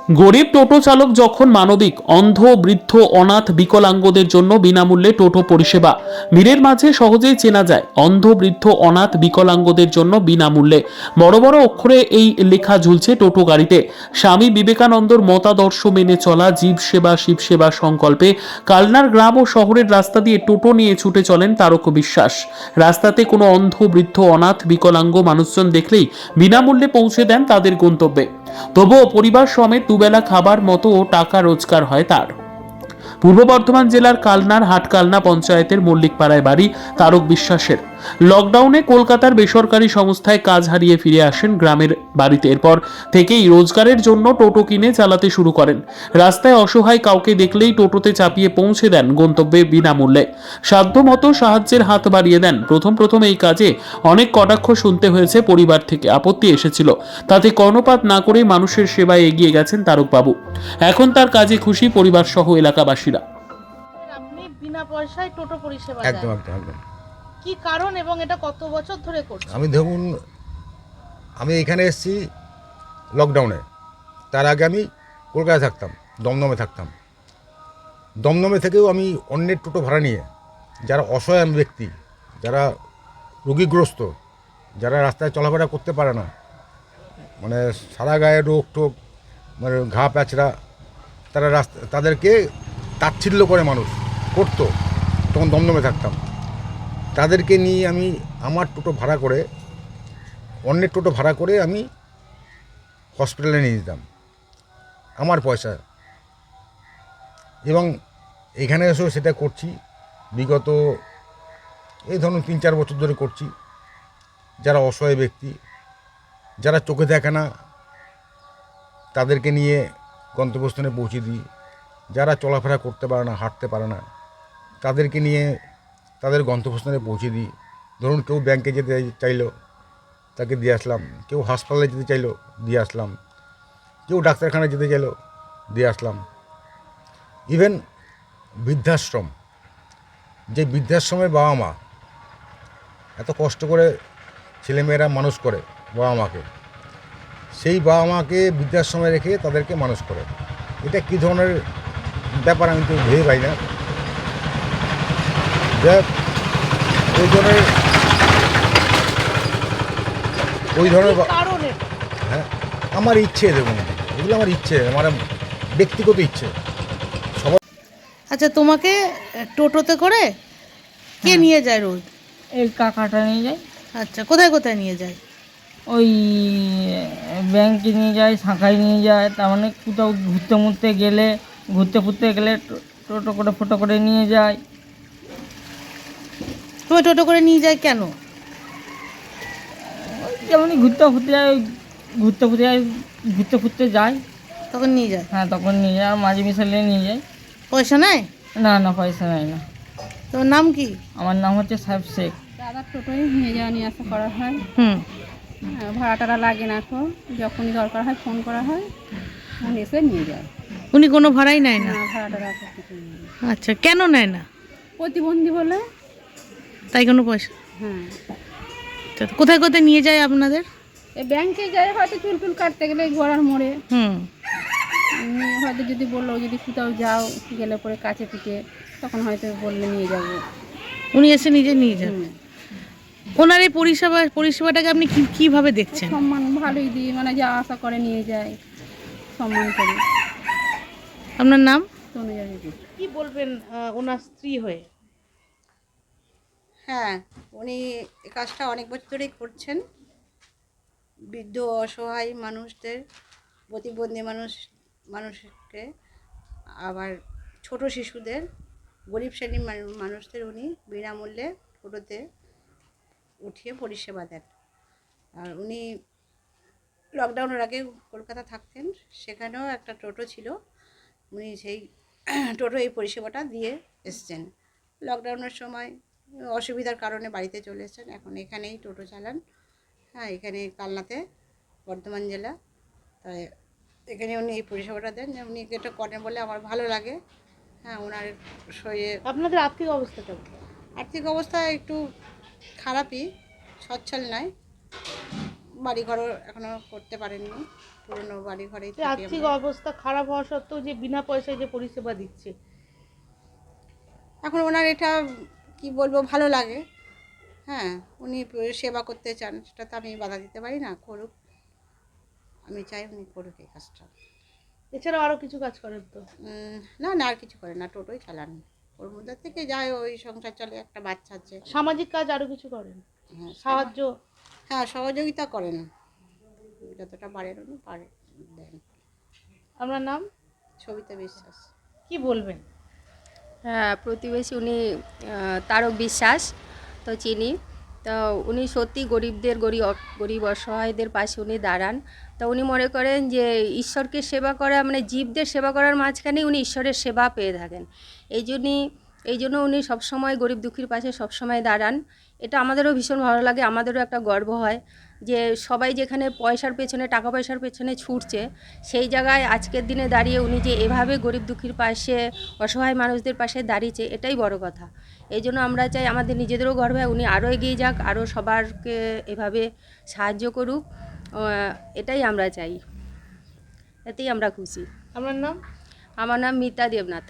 গরিব টোটো চালক যখন মানবিক, অন্ধ, বৃদ্ধ, অনাথ, বিকলাঙ্গদের জন্য বিনামূল্যে টোটো পরিষেবা। ভিড়ের মাঝে সহজেই চেনা যায় অন্ধ, বৃদ্ধ, অনাথ, বিকলাঙ্গদের জন্য বিনামূল্যে। বড় বড় অক্ষরে এই লেখা ঝুলছে টোটো গাড়িতে। স্বামী বিবেকানন্দর মতাদর্শ মেনে চলা জীব সেবা শিব সেবা সংকল্পে কালনার গ্রাম ও শহরের রাস্তা দিয়ে টোটো নিয়ে ছুটে চলেন তারক বিশ্বাস। রাস্তাতে কোনো অন্ধ, বৃদ্ধ, অনাথ, বিকলাঙ্গ মানুষজন দেখলেই বিনামূল্যে পৌঁছে দেন তাদের গন্তব্যে। তবুও পরিবার সমেত দুবেলা খাবার মতো টাকা রোজগার হয় তার। পূর্ব বর্ধমান জেলার কালনার হাটকালনা পঞ্চায়েতের মল্লিকপাড়ায় বাড়ি তারক বিশ্বাসের। লকডাউনে কলকাতার বেসরকারি সংস্থায় কাজ হারিয়ে ফিরে আসেন গ্রামের বাড়িতে। এরপর থেকেই রোজগারের জন্য টোটো কিনে চালাতে শুরু করেন। রাস্তায় অসহায় কাউকে দেখলেই টোটোতে চাপিয়ে পৌঁছে দেন গন্তব্যে বিনামূল্যে। সাধ্যমতো সাহায্যের হাত বাড়িয়ে দেন। প্রথম এই কাজে অনেক কটাক্ষ শুনতে হয়েছে পরিবার থেকে, আপত্তি এসেছিল। তাতে কর্ণপাত না করে মানুষের সেবায় এগিয়ে গেছেন তারকবাবু। এখন তার কাজে খুশি পরিবার সহ এলাকাবাসীরা। আপনি বিনা পয়সায় টোটো পরিষেবা একদম দেন, একদম একদম। কি কারণ এবং এটা কত বছর ধরে করছেন? আমি ধরুন, আমি এখানে এসেছি লকডাউনে। তার আগে আমি কলকাতায় থাকতাম, দমদমে থাকতাম। দমদমে থেকেও আমি অন্যের টোটো ভাড়া নিয়ে যারা অসহায় ব্যক্তি, যারা রোগীগ্রস্ত, যারা রাস্তায় চলাফেরা করতে পারে না, মানে সারা গায়ে রোগ টোগ, মানে ঘা প্যাচড়া, তারা তাদেরকে তাচ্ছিল্য করে মানুষ করতো, তখন দমদমে থাকতাম। তাদেরকে নিয়ে আমি আমার টোটো ভাড়া করে, অন্যের টোটো ভাড়া করে আমি হসপিটালে নিয়ে যেতাম আমার পয়সা। এবং এখানে এসেও সেটা করছি বিগত এই ধরুন 3-4 বছর ধরে করছি। যারা অসহায় ব্যক্তি, যারা চোখে দেখে না, তাদেরকে নিয়ে গন্তব্যস্থানে পৌঁছে দিই। যারা চলাফেরা করতে পারে না, হাঁটতে পারে না, তাদেরকে নিয়ে তাদের গন্তব্যস্থানে পৌঁছে দিই। ধরুন কেউ ব্যাংকে যেতে চাইলো, তাকে দিয়ে আসলাম। কেউ হাসপাতালে যেতে চাইলো, দিয়ে আসলাম। কেউ ডাক্তারখানায় যেতে চাইলো, দিয়ে আসলাম। ইভেন বৃদ্ধাশ্রম, যে বৃদ্ধাশ্রমের বাবা মা এত কষ্ট করে ছেলেমেয়েরা মানুষ করে বাবা মাকে, সেই বাবা মাকে বৃদ্ধাশ্রমে রেখে তাদেরকে মানুষ করে। এটা কী ধরনের ব্যাপার আমি তো ভেবে পাই না। ওই ধরনের কারণ এটা হ্যাঁ, আমার ইচ্ছে, দেখুন এগুলো আমার ইচ্ছে, আমার ব্যক্তিগত ইচ্ছে। আচ্ছা, তোমাকে টোটোতে করে কে হ্যাঁ। নিয়ে যায় রোজ? এই কাকাটা নিয়ে যায়। আচ্ছা, কোথায় কোথায় নিয়ে যায়? ওই ব্যাংকে নিয়ে যায়, শাখায় নিয়ে যায়। তার মানে কোথাও ঘুরতে গেলে, ঘুরতে গেলে টোটো করে ফটো করে নিয়ে যায়। তুমি টোটো করে নিয়ে যায় কেন? যেমনই ঘুরতে ফুরতে যায়। তখন নিয়ে যায়? হ্যাঁ, তখন নিয়ে যায়। আর মাঝে মিশালে নিয়ে যায়। পয়সা নেয়? না, পয়সা নেয় না। তোমার নাম কি? আমার নাম হচ্ছে সাহেব শেখ। দাদার টোটোয় নিয়ে যাওয়া নিয়ে আসা করা হয়। হুম। ভাড়া টাড়া লাগে না, তো যখনই দরকার হয় ফোন করা হয়, উনি এসে নিয়ে যায়। উনি কোনো ভাড়াই নেয় না? না, ভাড়া টাড়া সব কিছু নিয়ে যায়। আচ্ছা, কেন নেয় না? প্রতিবন্ধী বলে। তাই কোনো পয়সা? হ্যাঁ, আচ্ছা, তো কোথায় কোথায় নিয়ে যায় আপনাদের? এই ব্যাংকে যায়, হয়তো চুল কাটতে গেলে ঘোড়ার মোড়ে। হুম। হয়তো যদি বললো যদি কোথাও যাও গেলে পরে কাছে পিঠে, তখন হয়তো বললে নিয়ে যাবো। উনি এসে নিজে নিয়ে যান? হুম। ওনার এই পরিষেবাটাকে আপনি কিভাবে দেখছেন? সম্মান ভালোই দিই, মানে যা আশা করে নিয়ে যায়, সম্মান করি। আপনার নাম? তনুজা দিদি। কি বলবেন ওনার স্ত্রী হয়ে? হ্যাঁ, উনি এই কাজটা অনেক বছর ধরেই করছেন। বৃদ্ধ অসহায় মানুষদের, প্রতিবন্ধী মানুষকে, আবার ছোট শিশুদের, গরিব শ্রেণীর মানুষদের উনি বিনামূল্যে টোটোতে উঠিয়ে পরিষেবা দেন। আর উনি লকডাউনের আগে কলকাতা থাকতেন, সেখানেও একটা টোটো ছিল। উনি সেই টোটো এই পরিষেবাটা দিয়ে এসছেন। লকডাউনের সময় অসুবিধার কারণে বাড়িতে চলে এসেছেন, এখন এখানেই টোটো চালান। হ্যাঁ, এখানে কালনাতে, বর্ধমান জেলা। তাই এখানে উনি এই পরিষেবাটা দেন। উনি এটা করেন বলে আমার ভালো লাগে। হ্যাঁ, ওনার শরীরে আপনাদের আর্থিক অবস্থাটা? আর্থিক অবস্থা একটু খারাপই, সচ্ছল নয়। বাড়িঘরও এখনো করতে পারেননি, পুরনো বাড়িঘরেই যে থাকি আর্থিক আমরা। অবস্থা খারাপ হওয়া সত্ত্বেও যে বিনা পয়সায় যে পরিষেবা দিচ্ছে, এখন ওনার এটা কি বলবো, ভালো লাগে। হ্যাঁ, উনি সেবা করতে চান, সেটা তো আমি বাধা দিতে পারি না, করুক। আমি চাই উনি করুক এই কাজটা। এছাড়াও আরো কিছু কাজ করেন তো? না না, আর কিছু করে না, টোটোই চালান। ওর মধ্যে থেকে যায়, ওই সংসার চলে, একটা বাচ্চা আছে। সামাজিক কাজ আরো কিছু করেন? হ্যাঁ, সাহায্য? হ্যাঁ, সহযোগিতা করেন, যতটা পারেন উনি দেন। আপনার নাম? সবিতা বিশ্বাস। কি বলবেন? হ্যাঁ, প্রতিবেশী উনি তারক বিশ্বাস, তো চিনি। তো উনি সত্যি গরিবদের গরিব অসহায়দের পাশে উনি দাঁড়ান। তো উনি মনে করেন যে ঈশ্বরকে সেবা করা মানে জীবদের সেবা করার মাঝখানেই উনি ঈশ্বরের সেবা পেয়ে থাকেন। এই জন্য উনি সবসময় গরিব দুঃখীর পাশে সবসময় দাঁড়ান। এটা আমাদেরও ভীষণ ভালো লাগে, আমাদেরও একটা গর্ব হয় যে সবাই যেখানে পয়সার পেছনে, টাকা পয়সার পেছনে ছুটছে, সেই জায়গায় আজকের দিনে দাঁড়িয়ে উনি যে এভাবে গরিব দুঃখীর পাশে, অসহায় মানুষদের পাশে দাঁড়িয়েছে, এটাই বড় কথা। এই জন্য আমরা চাই, আমাদের নিজেদেরও গর্ব হয়, উনি আরও এগিয়ে যাক, আরও সবারকে এভাবে সাহায্য করুক, এটাই আমরা চাই, এতেই আমরা খুশি। আপনার নাম? আমার নাম মিতা দেবনাথ।